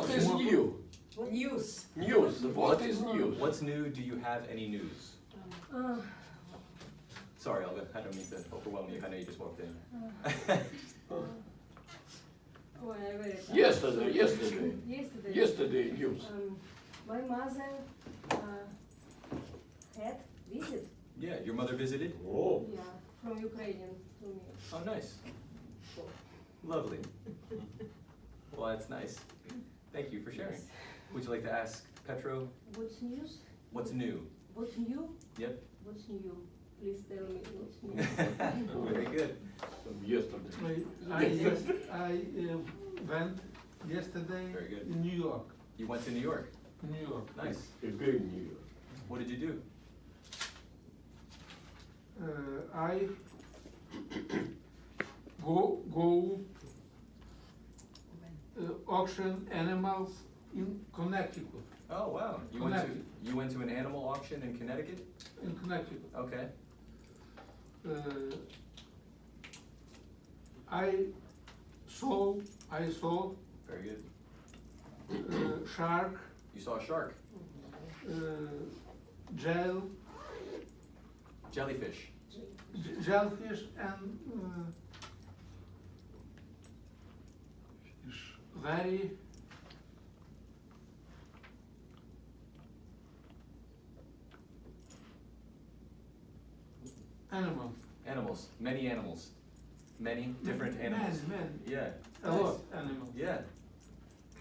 What is new? News. News. What is news? What's new? Do you have any news? Uh, Sorry, Olga, I don't mean to overwhelm you. I know you just walked in. whatever. Yesterday. Yesterday. Yesterday news. My mother had visit. Yeah, your mother visited? Oh. Yeah, from Ukrainian to me. Oh, nice. Lovely. Well, that's nice. Thank you for sharing. Yes. Would you like to ask Petro, What's news? what's new? What's new? Yep. What's new? Please tell me what's new. Very good. Yesterday. I went yesterday Very good. in New York. You went to New York. New York. Nice. Again New York. What did you do? I go auction animals in Connecticut. Oh, wow. You went to an animal auction in Connecticut? In Connecticut. Okay. I saw Very good. shark, You saw a shark, jellyfish. jellyfish, and very animals. Animals. Many animals. Many different animals. Many. Yeah. A Nice. lot animals. Yeah.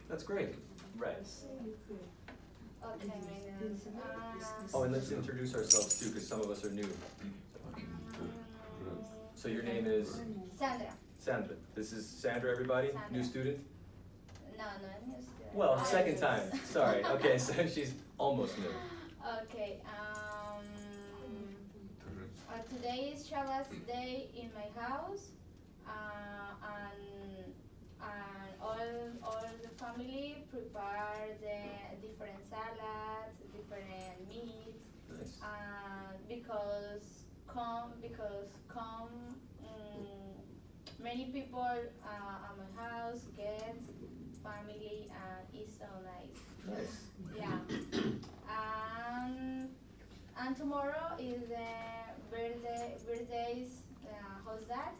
That's great. Right. Okay, my name is Oh, and let's introduce ourselves too, because some of us are new. So your name is Sandra. Sandra. This is Sandra, everybody? Sandra. New student? No, no, new student. Well, second time. Sorry. Okay, so she's almost new. Okay, today is Shabbat day in my house, and all the family prepare the different salads, different meats, Nice. because many people at my house, guests, family, and it's so nice. Nice. Yeah. And tomorrow is the birthdays host that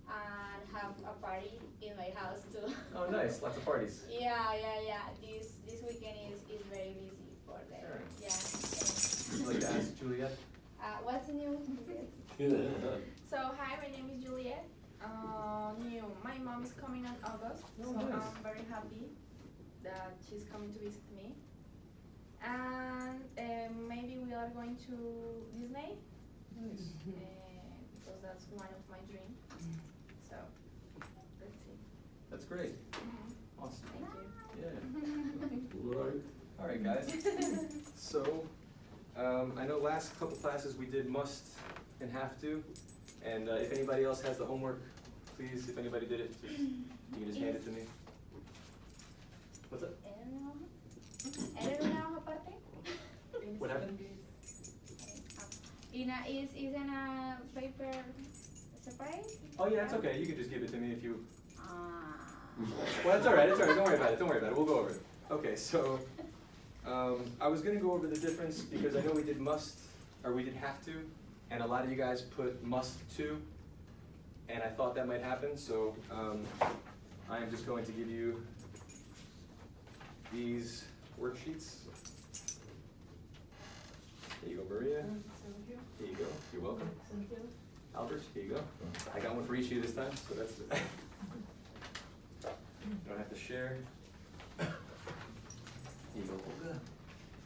and have a party in my house too. Oh, nice. Lots of parties. Yeah. This weekend is very busy for them. Sure. Yeah. Would you like to ask Juliet? What's new? So hi, my name is Juliet. New. My mom is coming in August, so nice. I'm very happy that she's coming to visit me. And maybe we are going to Disney Nice. because that's one of my dreams. So let's see. That's great. Awesome. Thank you. Yeah. All right, guys. So, I know last couple classes we did must and have to, and if anybody else has the homework, please, if anybody did it, just, you can just hand it to me. What's up? ¿Era una hoja aparte? What happened? Is in a paper separate? Oh yeah, it's okay. You can just give it to me if you. Ah. Well, it's all right. It's all right. Don't worry about it. Don't worry about it. We'll go over it. Okay, so I was gonna go over the difference because I know we did must or we did have to, and a lot of you guys put must to, and I thought that might happen. So I am just going to give you these worksheets. Here you go, Maria. Thank you. Here you go. You're welcome. Thank you. Albert, here you go. I got one for each of you this time, so that's it. You don't have to share. Here you go, Olga.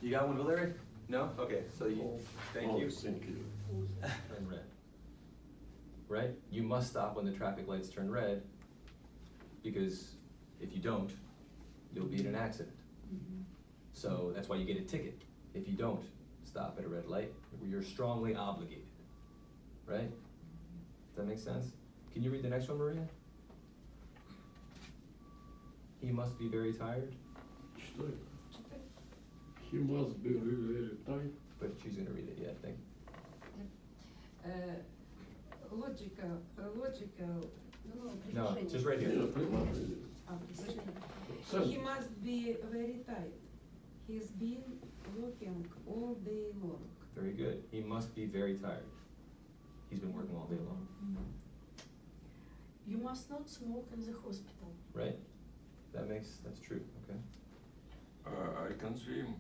You got one, Valerie? No? Okay, so you, thank you. Thank you. Turn red. Right? You must stop when the traffic lights turn red, because if you don't, you'll be in an accident. So that's why you get a ticket. If you don't stop at a red light, you're strongly obligated. Right? Does that make sense? Can you read the next one, Maria? He must be very tired, Что это? He must be really very tired. but she's gonna read it, yeah, I think. Logical, No, предложение. just right here. Yeah, прямо. Send. He must be very tight. He's been working all day long. Very good. He must be very tired. He's been working all day long, You must not smoke in the hospital. right? That's true, okay? I can swim.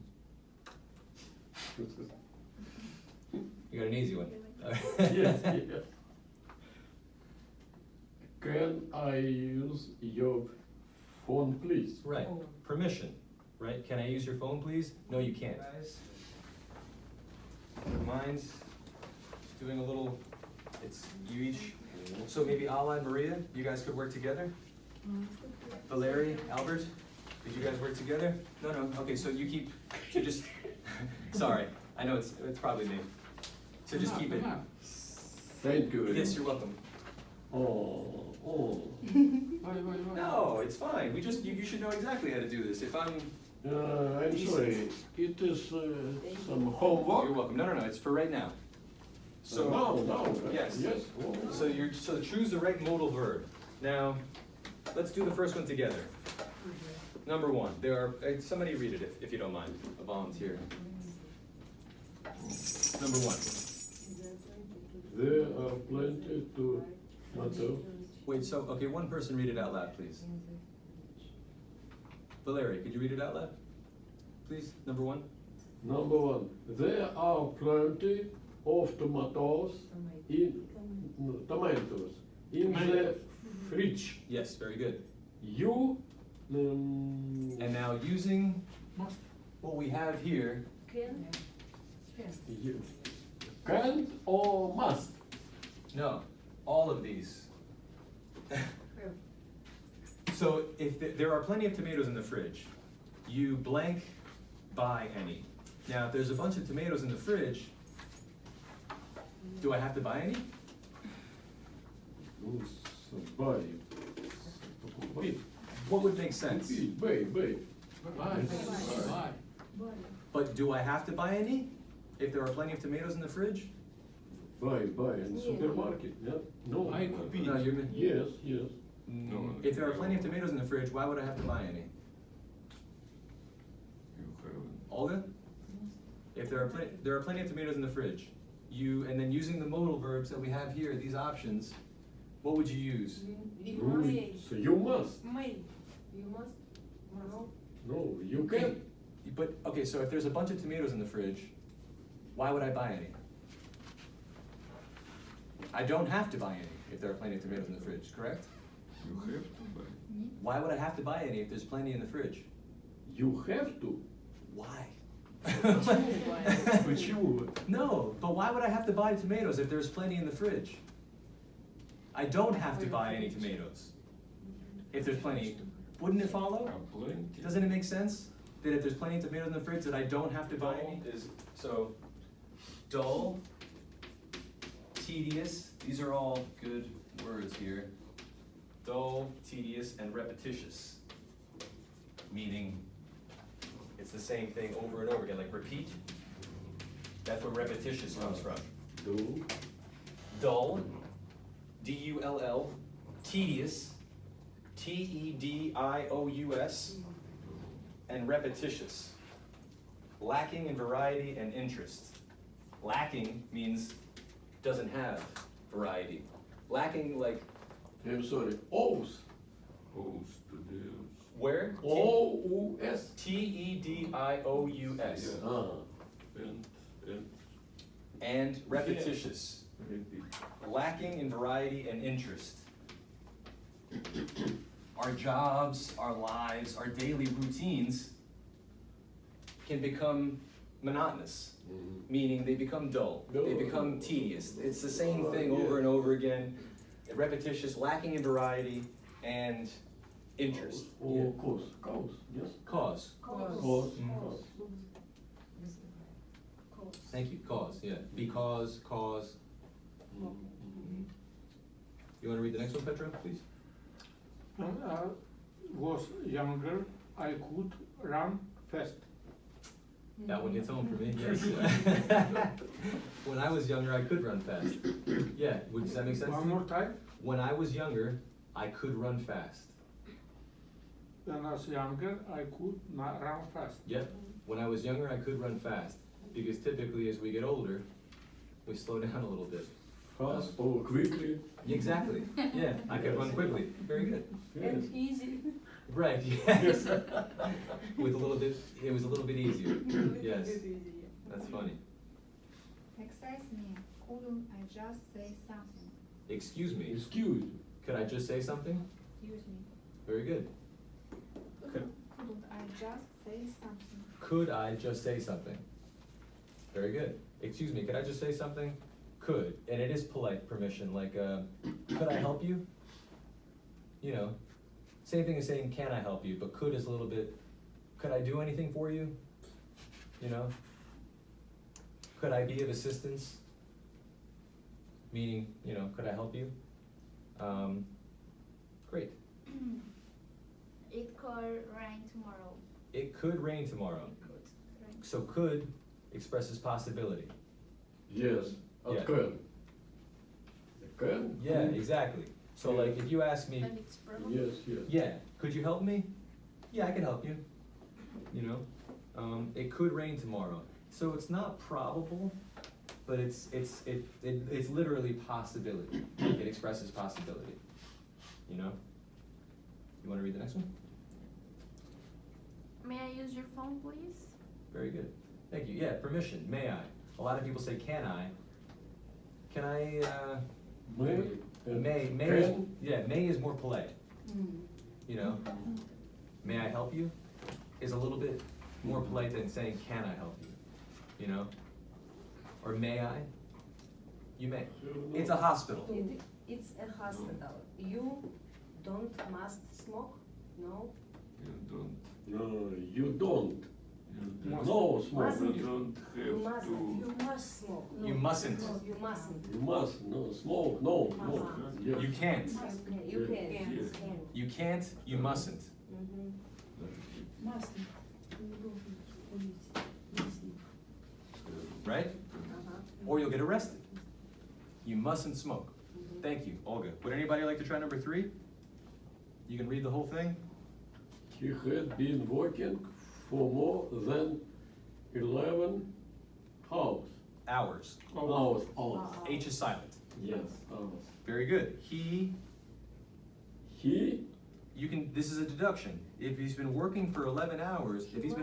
You got an easy one. Yes, yes. Can I use your phone, please? Right, permission, right? Can I use your phone, please? No, you can't. Your mind's doing a little, it's you each, so maybe Ala and Maria, you guys could work together? Valerie, Albert, could you guys work together? No, okay, so you just, sorry, I know it's probably me. So just keep it, Thank you very yes, much. you're welcome. Oh. Why? No, it's fine, you should know exactly how to do this. If I'm, I'm sorry, it is some homework? you're welcome, no, it's for right now. So. No, Yes. yes. Oh. So choose the right modal verb. Now, let's do the first one together. Number one, there are, somebody read it if you don't mind, a volunteer. Number one. There are plenty to matter. Wait, so, okay, one person read it out loud, please. Valerie, could you read it out loud? Please, number one. Number one, there are plenty of tomatoes in the fridge. Yes, very good. You And now using Must. what we have here, Can? you can or must. no, all of these. So if there are plenty of tomatoes in the fridge, you blank buy any. Now, if there's a bunch of tomatoes in the fridge, do I have to buy any? Buy. What would make sense? Buy. Why? But do I have to buy any? If there are plenty of tomatoes in the fridge? Buy in supermarket. Yeah. No. Buy could be. No, you're. Yes. No. If there are plenty of tomatoes in the fridge, why would I have to buy any? You have. Olga? If there are plenty of tomatoes in the fridge, and then using the modal verbs that we have here, these options, what would you use? So you must. May. You must? No. No, you can. But, okay, so if there's a bunch of tomatoes in the fridge, why would I buy any? I don't have to buy any if there are plenty of tomatoes in the fridge, correct? You have to buy. Why would I have to buy any if there's plenty in the fridge? You have to. Why? But you. No, but why would I have to buy tomatoes if there's plenty in the fridge? I don't have to buy any tomatoes. If there's plenty, wouldn't it follow? Plenty. Doesn't it make sense that if there's plenty of tomatoes in the fridge that I don't have to buy any? So, dull, tedious, these are all good words here. Dull, tedious, and repetitious. Meaning, it's the same thing over and over again, like repeat. That's where repetitious comes from. Do. Dull, D-U-L-L, tedious, T-E-D-I-O-U-S, and repetitious, lacking in variety and interest. Lacking means doesn't have variety. Lacking, like, I'm sorry. O's. Host to deals. where? O-U-S. T-E-D-I-O-U-S. Ah. And And repetitious, repeat. lacking in variety and interest. Our jobs, our lives, our daily routines can become monotonous, meaning they become dull, they become tedious. It's the same thing over and over again, repetitious, lacking in variety and interest. Or cause. Yes. Cause. Cause. Thank you, cause, yeah. Because, cause. You wanna read the next one, Petra, please? When I was younger, I could run fast. That one hits home for me, yes. When I was younger, I could run fast. Yeah, does that make sense? One more time. When I was younger, I could run fast. when I was younger, I could not run fast. Yep, when I was younger, I could run fast, because typically as we get older, we slow down a little bit. Fast or quickly. Exactly, yeah, I could run quickly, very good. Yes. And easy. Right, yes. With a little bit, it was a little bit easier, yes, that's funny. Excuse me, couldn't I just say something? Excuse me, Excuse. could I just say something? Excuse me, Very good. couldn't I just say something? Could I just say something? Very good. Excuse me, could I just say something? Could, and it is polite permission, like, could I help you? You know, same thing as saying, can I help you, but could is a little bit, could I do anything for you? You know? Could I be of assistance? Meaning, you know, could I help you? Great. It could rain tomorrow. It could rain tomorrow. So could expresses possibility. Yes. Yeah. It can. It can. Yeah, exactly. So like if you ask me, And it's probably. Yes, yes. yeah, could you help me? Yeah, I can help you. You know, it could rain tomorrow. So it's not probable, but it's literally possibility. It expresses possibility. You know. You want to read the next one? May I use your phone, please? Very good. Thank you. Yeah, permission. May I? A lot of people say, can I? Can I? May. and May can. is, yeah, may is more polite. You know, may I help you is a little bit more polite than saying, can I help you? You know, or may I? You may. It's a hospital. It's a hospital. You don't must smoke, no? You don't. No, you don't. You No don't. smoke. Mustn't. You don't You have mustn't, to. you must smoke. You mustn't. No, you mustn't. You must no smoke. No, no. Mustn't. Yes. You can't. You Yeah. can, Yes. can. You can't. You mustn't. Mustn't. Right? Or you'll get arrested. You mustn't smoke. Thank you, Olga. Would anybody like to try number 3? You can read the whole thing. He had been working for more than 11 hours. Hours. Hours. H is silent. Yes, hours. Very good. He, He you can, this is a deduction. If he's been working for 11 hours, if he's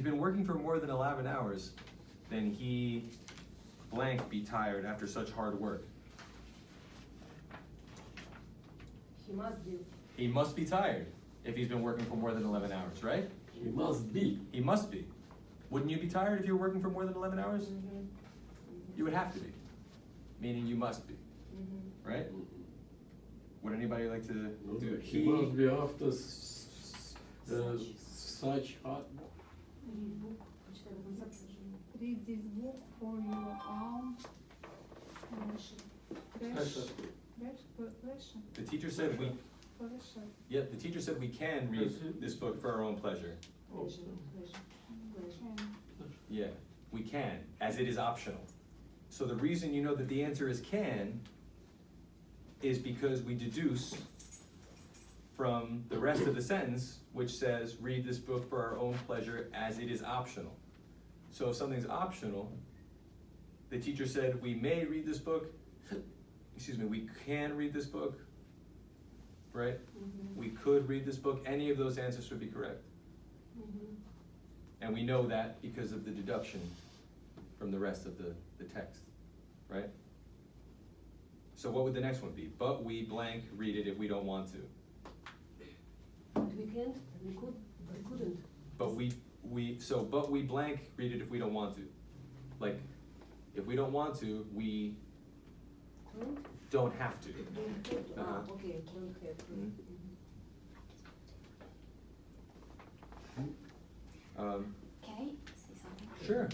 been working for more than 11 hours, then he blank be tired after such hard work. He must be. He must be tired if he's been working for more than 11 hours, right? he must be. He must be. Wouldn't you be tired if you were working for more than 11 hours? You would have to be, meaning you must be, right? Would anybody like to No, do it? he must be after such hard. Read this book for your own pleasure. The teacher said we, Pleasure. yep, the teacher said we can read this book for our own pleasure. Yeah, we can, as it is optional. So the reason you know that the answer is can is because we deduce from the rest of the sentence, which says, read this book for our own pleasure as it is optional. So if something's optional, the teacher said, we may read this book, excuse me, we can read this book, right? We could read this book, any of those answers would be correct. And we know that because of the deduction from the rest of the text, right? So what would the next one be? But we blank read it if we don't want to. But we can't, we could, we couldn't. But but we blank read it if we don't want to. Like, if we don't want to, we don't have to. Okay, don't have to. Mhm. Can I say something? Sure.